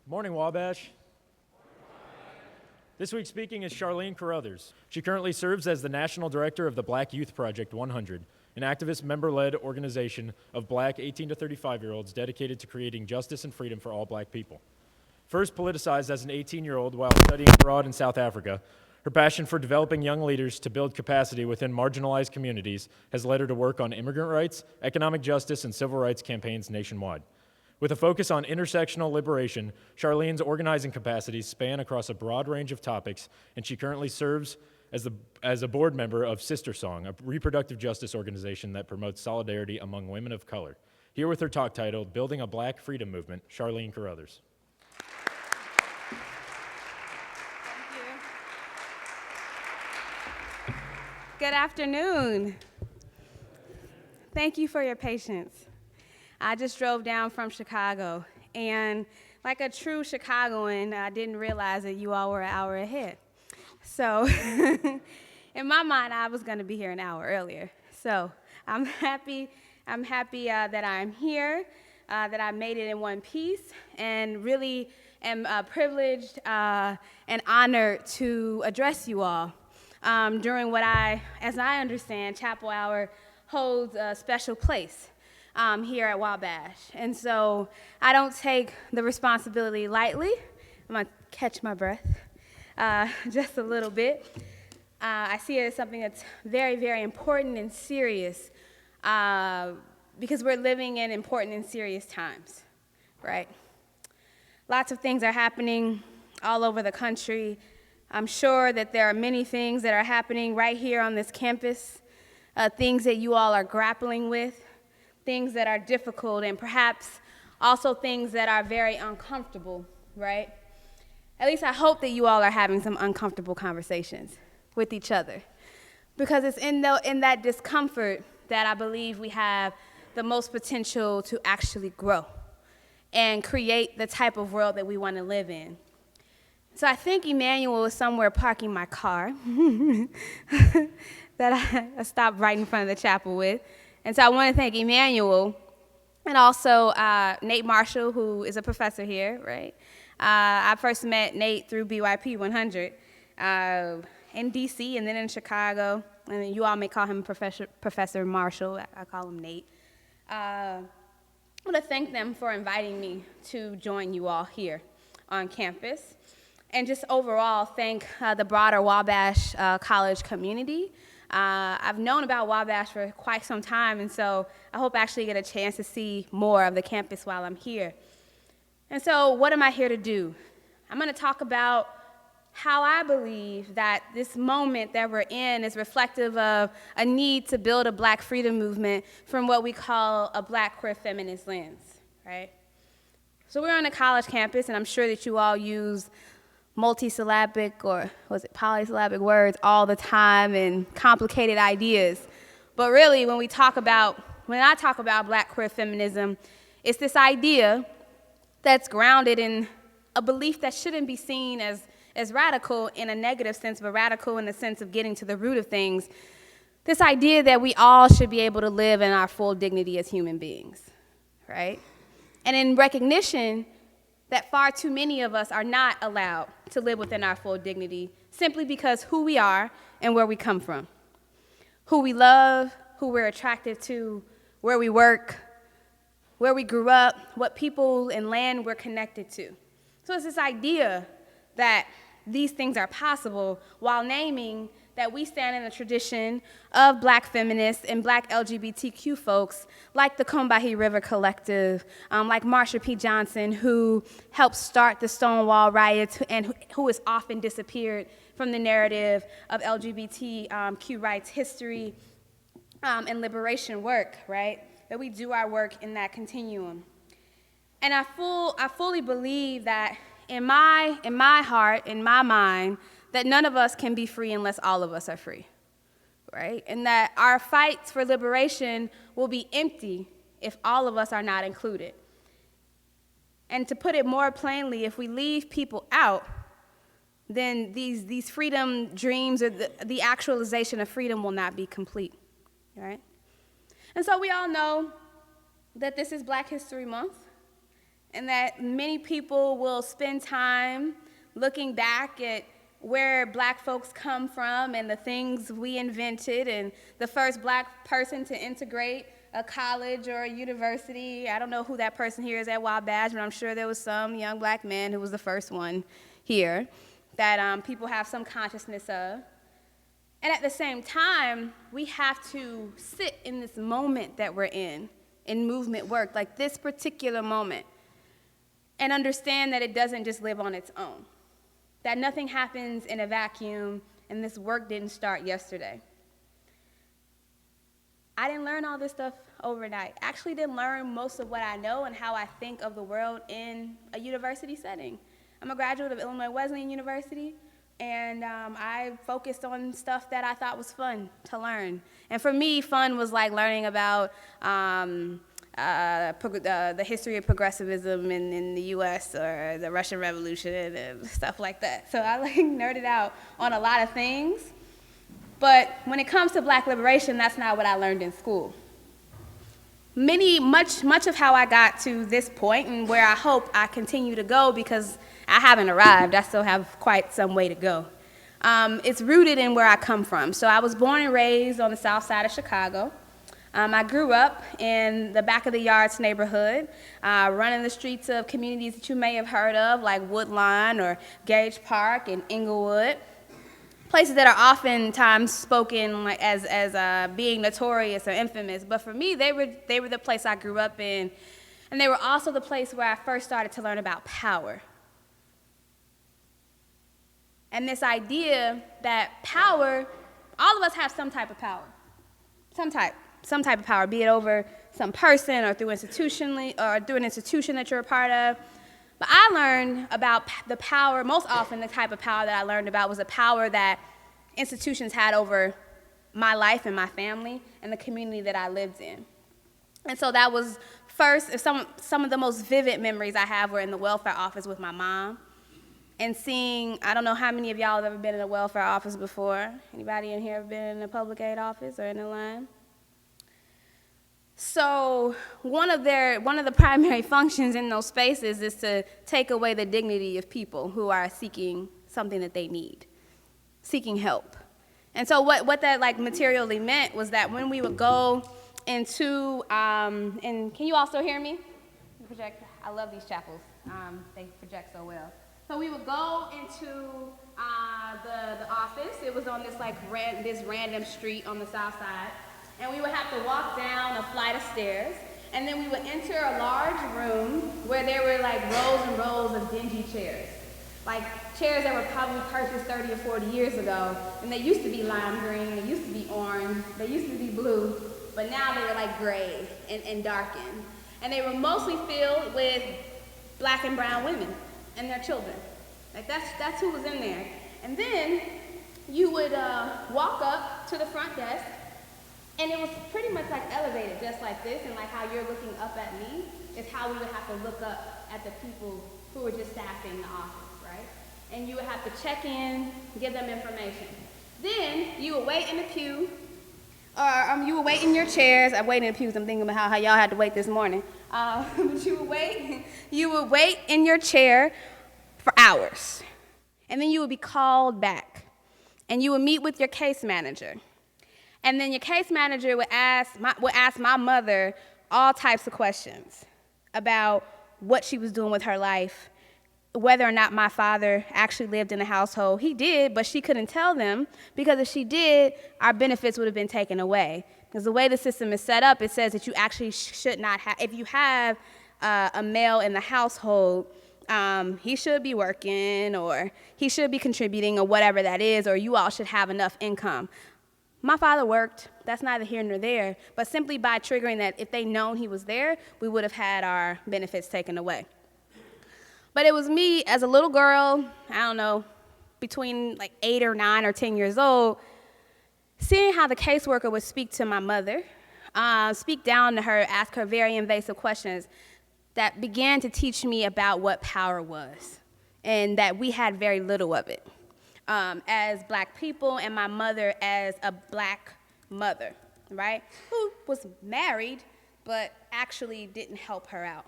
Morning, Wabash. This week speaking is Charlene Carruthers. She currently serves as the National Director of the Black Youth Project 100, an activist member-led organization of black 18 to 35-year-olds dedicated to creating justice and freedom for all black people. First politicized as an 18-year-old while studying abroad in South Africa, her passion for developing young leaders to build capacity within marginalized communities has led her to work on immigrant rights, economic justice, and civil rights campaigns nationwide. With a focus on intersectional liberation, Charlene's organizing capacities span across a broad range of topics, and she currently serves as a board member of Sister Song, a reproductive justice organization that promotes solidarity among women of color. Here with her talk titled, Building a Black Freedom Movement, Charlene Carruthers. Good afternoon. Thank you for your patience. I just drove down from Chicago, and like a true Chicagoan, I didn't realize that you all were an hour ahead. So in my mind, I was going to be here an hour earlier. So I'm happy that I'm here, that I made it in one piece, and really am privileged and honored to address you all during what as I understand, Chapel Hour holds a special place here at Wabash. And so I don't take the responsibility lightly. I'm going to catch my breath just a little bit. I see it as something that's very, very important and serious because we're living in important and serious times, right? Lots of things are happening all over the country. I'm sure that there are many things that are happening right here on this campus, things that you all are grappling with, things that are difficult, and perhaps also things that are very uncomfortable, right? At least I hope that you all are having some uncomfortable conversations with each other, because it's in that discomfort that I believe we have the most potential to actually grow and create the type of world that we want to live in. So I think Emmanuel is somewhere parking my car that I stopped right in front of the chapel with. And so I want to thank Emmanuel and also Nate Marshall, who is a professor here, right? I first met Nate through BYP 100 in DC and then in Chicago. And you all may call him Professor Marshall. I call him Nate. I want to thank them for inviting me to join you all here on campus. And just overall thank the broader Wabash college community. I've known about Wabash for quite some time, and so I hope I actually get a chance to see more of the campus while I'm here. And so what am I here to do? I'm going to talk about how I believe that this moment that we're in is reflective of a need to build a black freedom movement from what we call a black queer feminist lens, right? So we're on a college campus, and I'm sure that you all use multisyllabic or polysyllabic words all the time and complicated ideas. But really, when I talk about black queer feminism, it's this idea that's grounded in a belief that shouldn't be seen as radical in a negative sense, but radical in the sense of getting to the root of things. This idea that we all should be able to live in our full dignity as human beings, right? And in recognition that far too many of us are not allowed to live within our full dignity simply because who we are and where we come from, who we love, who we're attracted to, where we work, where we grew up, what people and land we're connected to. So it's this idea that these things are possible while naming that we stand in a tradition of black feminists and black LGBTQ folks like the Combahee River Collective, like Marsha P. Johnson, who helped start the Stonewall riots and who has often disappeared from the narrative of LGBTQ rights history and liberation work, right? That we do our work in that continuum. And I fully believe that in my heart, in my mind, that none of us can be free unless all of us are free, right? And that our fights for liberation will be empty if all of us are not included. And to put it more plainly, if we leave people out, then these freedom dreams or the actualization of freedom will not be complete, right? And so we all know that this is Black History Month, and that many people will spend time looking back at where black folks come from and the things we invented, and the first black person to integrate a college or a university. I don't know who that person here is at Wabash, but I'm sure there was some young black man who was the first one here that people have some consciousness of. And at the same time, we have to sit in this moment that we're in movement work, like this particular moment, and understand that it doesn't just live on its own, that nothing happens in a vacuum, and this work didn't start yesterday. I didn't learn all this stuff overnight. I actually didn't learn most of what I know and how I think of the world in a university setting. I'm a graduate of Illinois Wesleyan University, and I focused on stuff that I thought was fun to learn. And for me, fun was like learning about the history of progressivism in the US or the Russian Revolution and stuff like that. So I like nerded out on a lot of things. But when it comes to black liberation, that's not what I learned in school. Much of how I got to this point, and where I hope I continue to go, because I haven't arrived, I still have quite some way to go. It's rooted in where I come from. So I was born and raised on the south side of Chicago. I grew up in the back of the yards neighborhood, running the streets of communities that you may have heard of, like Woodlawn or Gage Park and Inglewood. Places that are oftentimes spoken like as being notorious or infamous, but for me, they were the place I grew up in, and they were also the place where I first started to learn about power. And this idea that power, all of us have some type of power, some type of power, be it over some person or through an institution that you're a part of. But I learned about the power, most often the type of power that I learned about was the power that institutions had over my life and my family and the community that I lived in. And so that was first, some of the most vivid memories I have were in the welfare office with my mom, and seeing, I don't know how many of y'all have ever been in a welfare office before. Anybody in here ever been in a public aid office or in a line? So one of the primary functions in those spaces is to take away the dignity of people who are seeking something that they need, seeking help. And so what that like materially meant was that when we would go into, and can you all still hear me? Project. I love these chapels. They project so well. So we would go into the office. It was on this this random street on the south side. And we would have to walk down a flight of stairs, and then we would enter a large room where there were like rows and rows of dingy chairs. Like chairs that were probably purchased 30 or 40 years ago, and they used to be lime green, they used to be orange, they used to be blue, but now they were like gray and darkened. And they were mostly filled with black and brown women and their children. Like that's who was in there. And then you would walk up to the front desk, and it was pretty much like elevated, just like this, and like how you're looking up at me is how we would have to look up at the people who were just staffing the office, right? And you would have to check in, give them information. Then you would wait in the pew, or you would wait in your chairs. I waited in the pews. I'm thinking about how y'all had to wait this morning. But you would wait in your chair for hours, and then you would be called back, and you would meet with your case manager. And then your case manager would ask my mother all types of questions about what she was doing with her life, whether or not my father actually lived in the household. He did, but she couldn't tell them, because if she did, our benefits would have been taken away. Because the way the system is set up, it says that you actually should not have, if you have a male in the household, he should be working, or he should be contributing, or whatever that is, or you all should have enough income. My father worked. That's neither here nor there. But simply by triggering that, if they'd known he was there, we would have had our benefits taken away. But it was me as a little girl, I don't know, between like 8 or 9 or 10 years old, seeing how the caseworker would speak to my mother, speak down to her, ask her very invasive questions that began to teach me about what power was, and that we had very little of it. As black people, and my mother as a black mother, right? Who was married, but actually didn't help her out.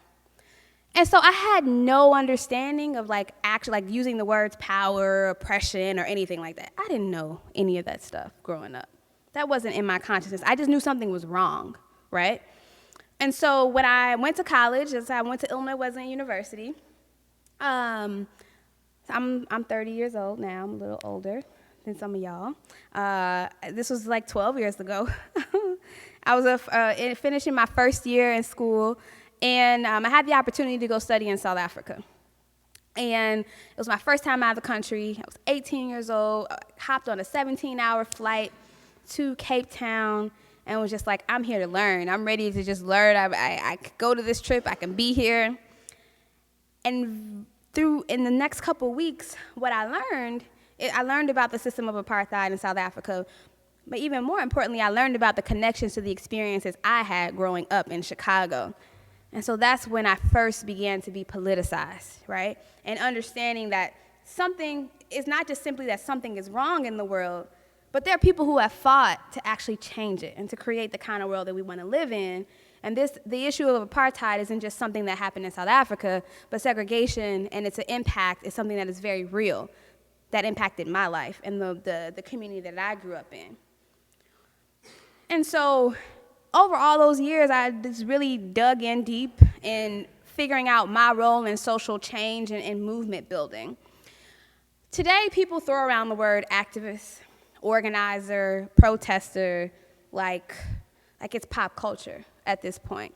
And so I had no understanding of like actually like using the words power, oppression, or anything like that. I didn't know any of that stuff growing up. That wasn't in my consciousness. I just knew something was wrong, right? And so when I went to college, as I went to Illinois Wesleyan University, I'm 30 years old now. I'm a little older than some of y'all. This was like 12 years ago. I was finishing my first year in school, and I had the opportunity to go study in South Africa. And it was my first time out of the country. I was 18 years old. I hopped on a 17-hour flight to Cape Town and was just like, I'm here to learn. I'm ready to just learn. I could go to this trip. I can be here. And in the next couple weeks, what I learned about the system of apartheid in South Africa. But even more importantly, I learned about the connections to the experiences I had growing up in Chicago. And so that's when I first began to be politicized, right? And understanding that something is not just simply that something is wrong in the world, but there are people who have fought to actually change it and to create the kind of world that we want to live in. And the issue of apartheid isn't just something that happened in South Africa, but segregation and its impact is something that is very real, that impacted my life and the community that I grew up in. And so over all those years, I just really dug in deep in figuring out my role in social change and movement building. Today, people throw around the word activist, organizer, protester, like it's pop culture at this point.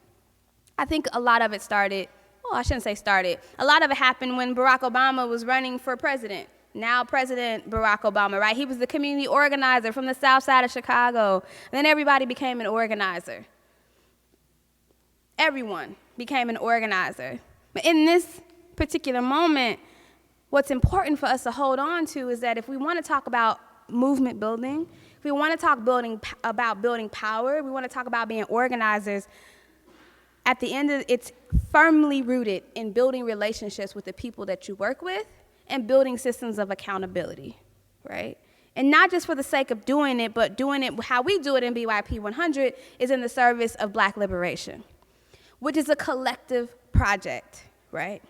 I think a lot of it started, well, I shouldn't say started. A lot of it happened when Barack Obama was running for president. Now President Barack Obama, right? He was the community organizer from the south side of Chicago. And then everybody became an organizer. Everyone became an organizer. But in this particular moment, what's important for us to hold on to is that if we want to talk about movement building, if we want to talk about building power, we want to talk about being organizers, at the end of it, it's firmly rooted in building relationships with the people that you work with and building systems of accountability, right? And not just for the sake of doing it, but doing it how we do it in BYP 100 is in the service of Black liberation, which is a collective project, right?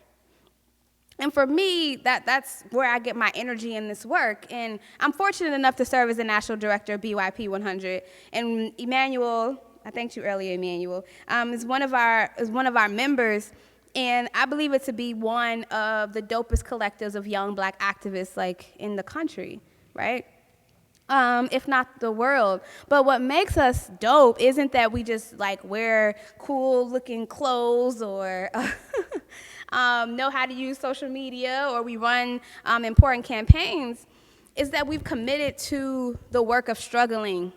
And for me, that's where I get my energy in this work. And I'm fortunate enough to serve as the national director of BYP 100. And Emmanuel, I thanked you earlier, Emmanuel, is one of our members. And I believe it to be one of the dopest collectives of young Black activists like in the country, right? If not the world. But what makes us dope isn't that we just like wear cool looking clothes or know how to use social media or we run important campaigns, is that we've committed to the work of struggling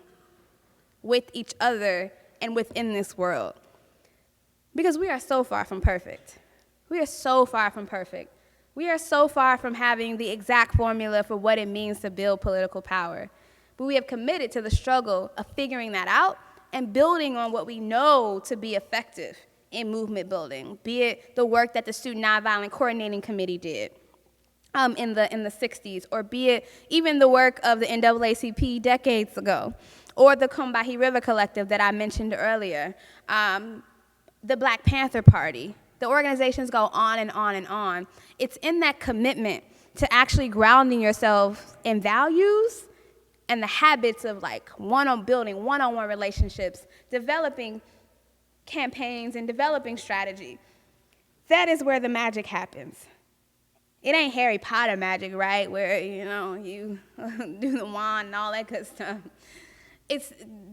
with each other and within this world. Because we are so far from perfect. We are so far from perfect. We are so far from having the exact formula for what it means to build political power. But we have committed to the struggle of figuring that out and building on what we know to be effective in movement building, be it the work that the Student Nonviolent Coordinating Committee did in the 60s, or be it even the work of the NAACP decades ago, or the Combahee River Collective that I mentioned earlier, the Black Panther Party. The organizations go on and on and on. It's in that commitment to actually grounding yourself in values and the habits of like building one-on-one relationships, developing campaigns and developing strategy. That is where the magic happens. It ain't Harry Potter magic, right? Where, you do the wand and all that good stuff.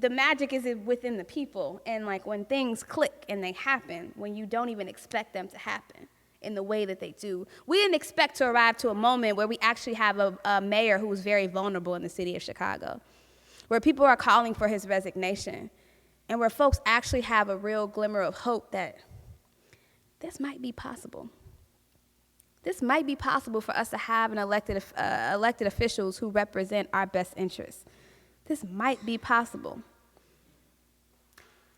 The magic is within the people, and like when things click and they happen, when you don't even expect them to happen in the way that they do. We didn't expect to arrive to a moment where we actually have a mayor who was very vulnerable in the city of Chicago, where people are calling for his resignation, and where folks actually have a real glimmer of hope that this might be possible. This might be possible for us to have an elected officials who represent our best interests. This might be possible.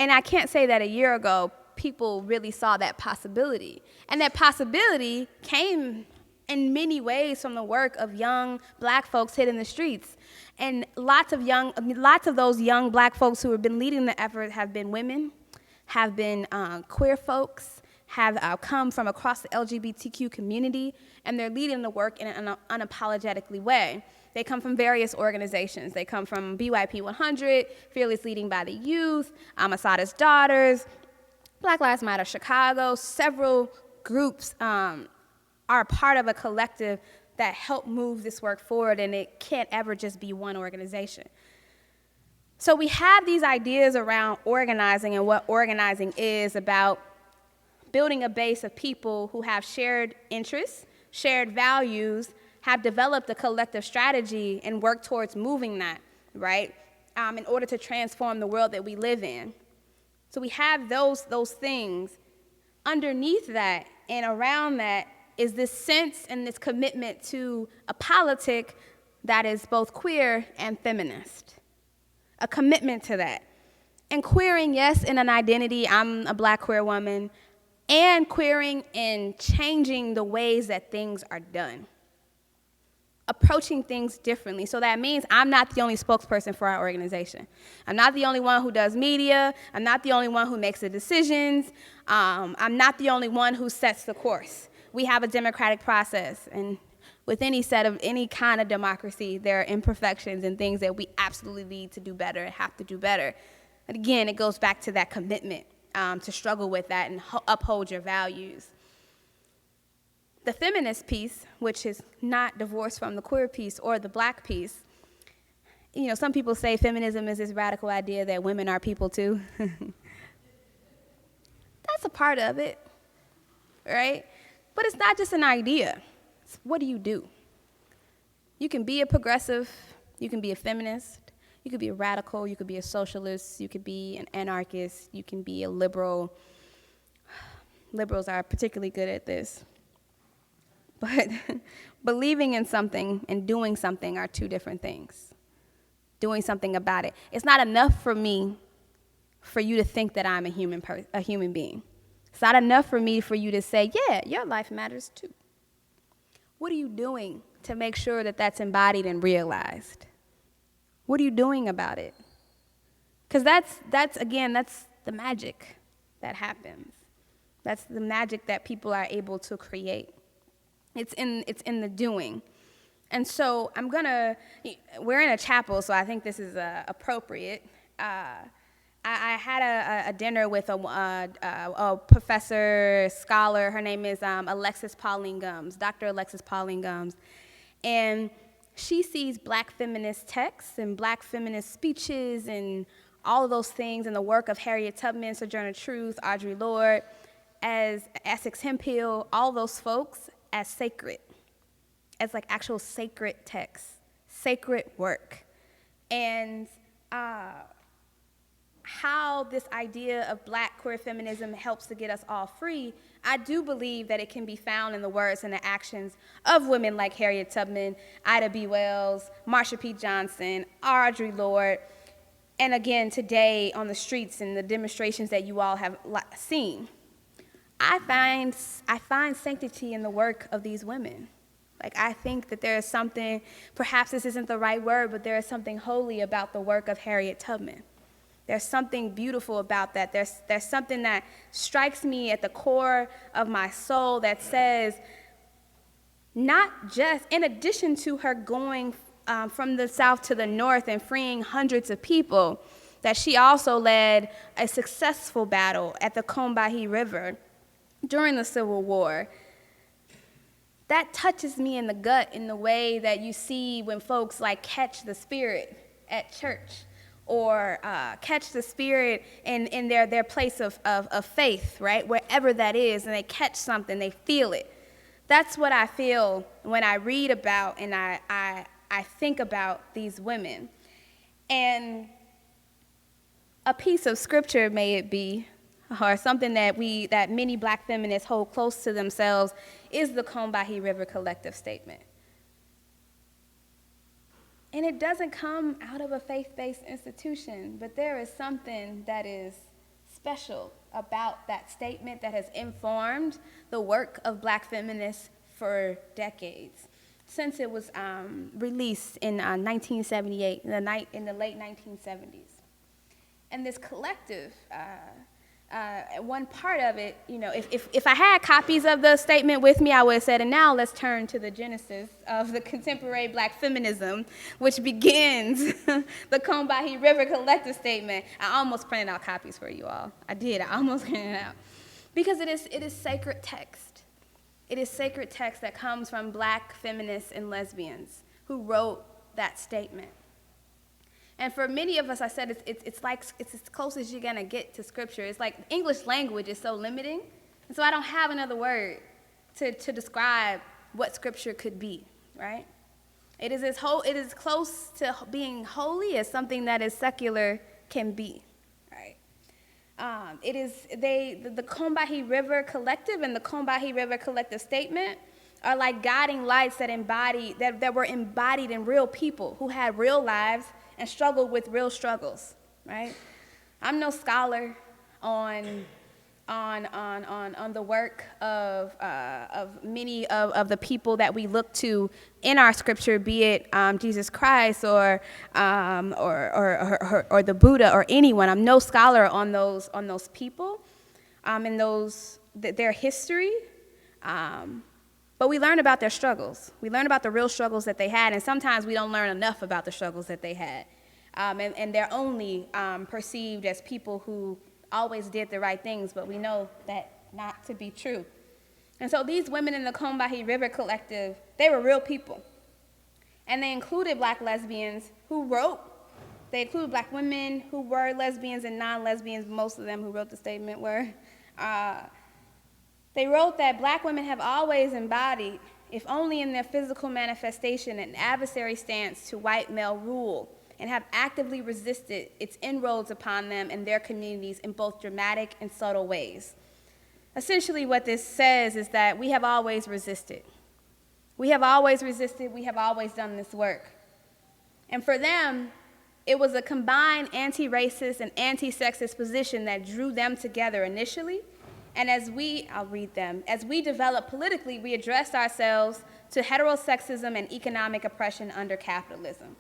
And I can't say that a year ago, people really saw that possibility. And that possibility came in many ways from the work of young Black folks hitting the streets. And lots of those young Black folks who have been leading the effort have been women, have been queer folks, have come from across the LGBTQ community, and they're leading the work in an unapologetically way. They come from various organizations. They come from BYP 100, Fearless Leading by the Youth, Asada's Daughters, Black Lives Matter Chicago. Several groups are a part of a collective that help move this work forward, and it can't ever just be one organization. So we have these ideas around organizing and what organizing is about building a base of people who have shared interests, shared values, have developed a collective strategy and work towards moving that, right, in order to transform the world that we live in. So we have those things. Underneath that and around that is this sense and this commitment to a politic that is both queer and feminist. A commitment to that. And queering, yes, in an identity, I'm a Black queer woman, and queering in changing the ways that things are done. Approaching things differently. So that means I'm not the only spokesperson for our organization. I'm not the only one who does media. I'm not the only one who makes the decisions. I'm not the only one who sets the course. We have a democratic process, and with any kind of democracy, there are imperfections and things that we absolutely need to do better and have to do better. And again, it goes back to that commitment to struggle with that and uphold your values. The feminist piece, which is not divorced from the queer piece or the Black piece, you know, some people say feminism is this radical idea that women are people too. That's a part of it, right? But it's not just an idea. It's what do you do? You can be a progressive, you can be a feminist, you could be a radical, you could be a socialist, you could be an anarchist, you can be a liberal. Liberals are particularly good at this. But believing in something and doing something are two different things. Doing something about it. It's not enough for me for you to think that I'm a human being. It's not enough for me for you to say, yeah, your life matters too. What are you doing to make sure that that's embodied and realized? What are you doing about it? Because that's the magic that happens. That's the magic that people are able to create. It's in the doing. And so we're in a chapel, so I think this is appropriate. I had a dinner with a professor, scholar. Her name is Alexis Pauline Gumbs, Dr. Alexis Pauline Gumbs. And she sees Black feminist texts and Black feminist speeches and all of those things and the work of Harriet Tubman, Sojourner Truth, Audre Lorde, as Essex Hemphill, all those folks as sacred, as like actual sacred texts, sacred work. And how this idea of Black queer feminism helps to get us all free, I do believe that it can be found in the words and the actions of women like Harriet Tubman, Ida B. Wells, Marsha P. Johnson, Audre Lorde, and again today on the streets and the demonstrations that you all have seen. I find sanctity in the work of these women. Like, I think that there is something, perhaps this isn't the right word, but there is something holy about the work of Harriet Tubman. There's something beautiful about that. There's something that strikes me at the core of my soul that says, not just, in addition to her going from the South to the North and freeing hundreds of people, that she also led a successful battle at the Combahee River during the Civil War. That touches me in the gut in the way that you see when folks like catch the spirit at church or catch the spirit in their place of faith, right? Wherever that is, and they catch something, they feel it. That's what I feel when I read about and I think about these women. And a piece of scripture, may it be, or something that many Black feminists hold close to themselves, is the Combahee River Collective Statement. And it doesn't come out of a faith-based institution, but there is something that is special about that statement that has informed the work of Black feminists for decades, since it was released in 1978, in the late 1970s. And this collective one part of it, if I had copies of the statement with me, I would have said, and now let's turn to the genesis of the contemporary black feminism, which begins the Combahee River Collective Statement. I almost printed out copies for you all. I did. I almost printed it out. Because it is sacred text. It is sacred text that comes from black feminists and lesbians who wrote that statement. And for many of us, I said, it's as close as you're going to get to Scripture. It's like English language is so limiting, and so I don't have another word to describe what Scripture could be, right? It is as close to being holy as something that is secular can be, right? The Combahee River Collective and the Combahee River Collective Statement are like guiding lights that were embodied in real people who had real lives and struggled with real struggles, right? I'm no scholar on the work of many of the people that we look to in our scripture, be it Jesus Christ or the Buddha or anyone. I'm no scholar on those people, and their history. But we learn about their struggles. We learn about the real struggles that they had, and sometimes we don't learn enough about the struggles that they had. And they're only perceived as people who always did the right things, but we know that not to be true. And so these women in the Combahee River Collective, they were real people. And they included black lesbians who wrote. They included black women who were lesbians and non-lesbians. Most of them who wrote the statement were. They wrote that black women have always embodied, if only in their physical manifestation, an adversary stance to white male rule, and have actively resisted its inroads upon them and their communities in both dramatic and subtle ways. Essentially, what this says is that we have always resisted. We have always resisted. We have always done this work. And for them, it was a combined anti-racist and anti-sexist position that drew them together initially. And I'll read them. As we developed politically, we addressed ourselves to heterosexism and economic oppression under capitalism.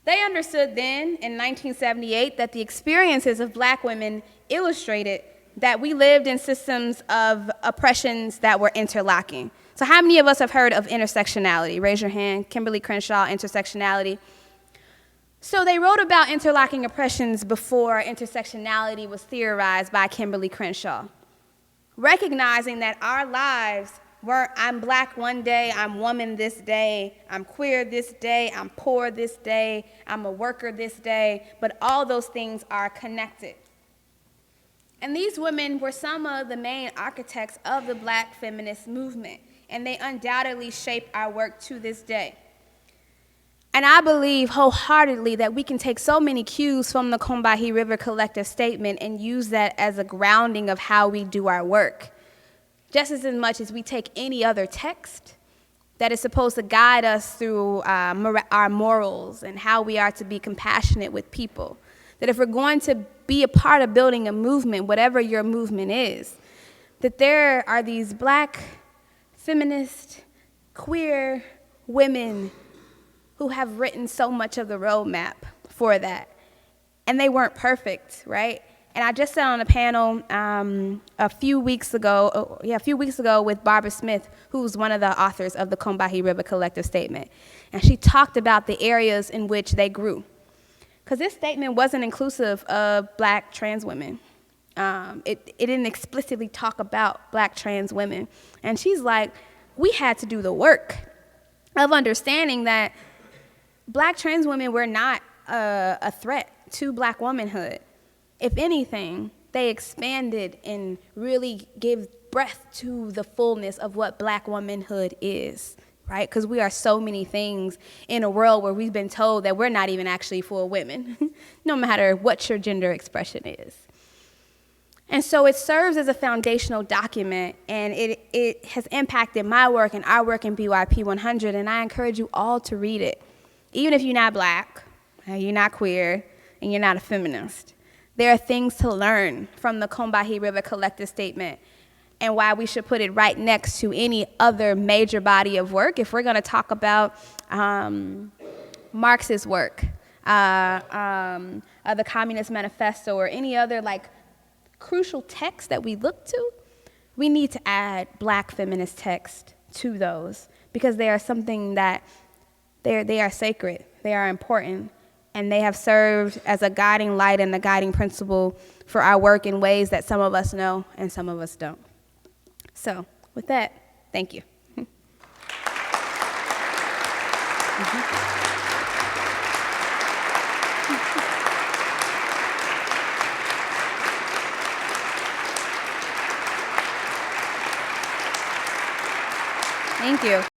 They understood then, in 1978, that the experiences of black women illustrated that we lived in systems of oppressions that were interlocking. So how many of us have heard of intersectionality? Raise your hand. Kimberly Crenshaw, intersectionality. So they wrote about interlocking oppressions before intersectionality was theorized by Kimberly Crenshaw, recognizing that our lives were, I'm black one day, I'm woman this day, I'm queer this day, I'm poor this day, I'm a worker this day, but all those things are connected. And these women were some of the main architects of the black feminist movement, and they undoubtedly shape our work to this day. And I believe wholeheartedly that we can take so many cues from the Combahee River Collective Statement and use that as a grounding of how we do our work, just as much as we take any other text that is supposed to guide us through our morals and how we are to be compassionate with people. That if we're going to be a part of building a movement, whatever your movement is, that there are these black, feminist, queer women who have written so much of the roadmap for that. And they weren't perfect, right? And I just sat on a panel a few weeks ago with Barbara Smith, who's one of the authors of the Combahee River Collective Statement. And she talked about the areas in which they grew. Because this statement wasn't inclusive of black trans women. It didn't explicitly talk about black trans women. And she's like, we had to do the work of understanding that black trans women were not a threat to black womanhood. If anything, they expanded and really gave breath to the fullness of what black womanhood is, right? Because we are so many things in a world where we've been told that we're not even actually for women, no matter what your gender expression is. And so it serves as a foundational document, and it has impacted my work and our work in BYP 100, and I encourage you all to read it. Even if you're not black, you're not queer, and you're not a feminist. There are things to learn from the Combahee River Collective Statement and why we should put it right next to any other major body of work. If we're going to talk about Marxist work, the Communist Manifesto, or any other crucial texts that we look to, we need to add Black feminist text to those, because they are something that they are sacred, they are important, and they have served as a guiding light and a guiding principle for our work in ways that some of us know and some of us don't. So with that, thank you. Thank you.